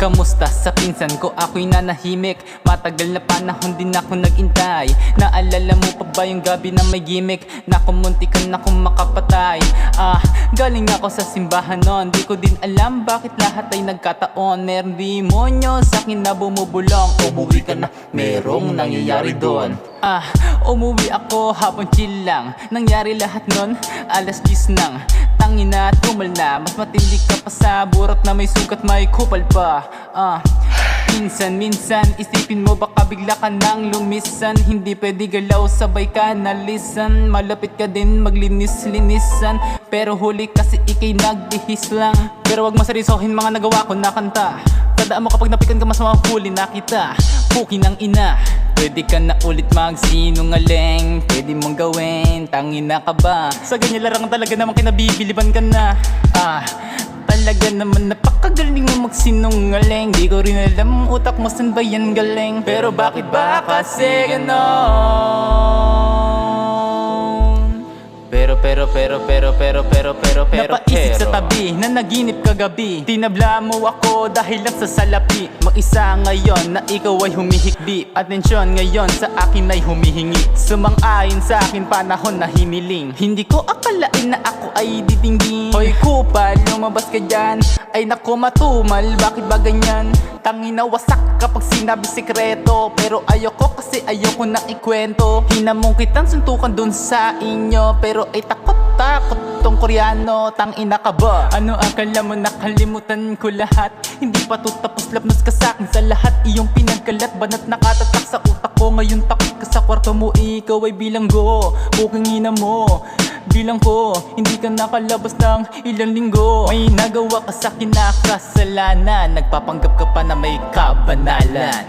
Kamusta sa pinsan ko, ako'y nanahimik. Matagal na panahon din ako nag-intay. Naalala mo pa ba yung gabi na may gimmick? Naku, muntikan akong makapatay. Galing ako sa simbahan nun. Di ko din alam bakit lahat ay nagkataon. Meron demonyo sa'kin na bumubulong. Umuwi ka na, merong nangyayari doon. Umuwi ako, hapon chill lang. Nangyari lahat nun, alas 10 nang. Tangina, tumal na. Mas matindi ka pa sa burot na may sugat, may kupal pa. Minsan, isipin mo baka bigla ka nang lumisan. Hindi pwede galaw, sabay ka nalisan. Malapit ka din maglinis-linisan, pero huli kasi ikay nagbihis lang. Pero wag masarisohin mga nagawa ko na kanta. Tandaan mo kapag napikan ka, mas mahuli na kita. Puki ng ina, pwede ka na ulit magsinungaling. Pwede mong gawin, tangina ka ba? Sa ganyan larang talaga naman kinabibiliban ka na. Talaga naman napakagaling mo magsinungaling. Di ko rin alam utak mo saan ba yan galing. Pero bakit ba kasi ganon? Pero napaisip sa tabi na naginip kagabi. Tinabla mo ako dahil lang sa salapi. Mag-isa ngayon na ikaw ay humihikbi. Atensyon ngayon sa akin ay humihingi. Sumang-ayon sa akin panahon na hiniling. Hindi ko akalain na ako ay ditinggin. Hoy kupal, lumabas ka dyan. Ay naku matumal, bakit ba ganyan? Tangina wasak kapag sinabi sekreto. Pero ayoko kasi ayoko nang ikwento. Hinamong kitang suntukan dun sa inyo, pero ay takot tong koreano. Tangina ka ba? Ano akala mo nakalimutan ko lahat? Hindi pa to tapos, lapnos ka sa'kin sa lahat. Iyong pinagkalat, banat nakatatak sa utak ko. Ngayon takot ka sa kwarto mo, ikaw ay bilanggo. Buking ina mo, bilang ko, hindi ka nakalabas ng ilang linggo. May nagawa ka sa kinakasalanan, nagpapanggap ka pa na may kabanalan.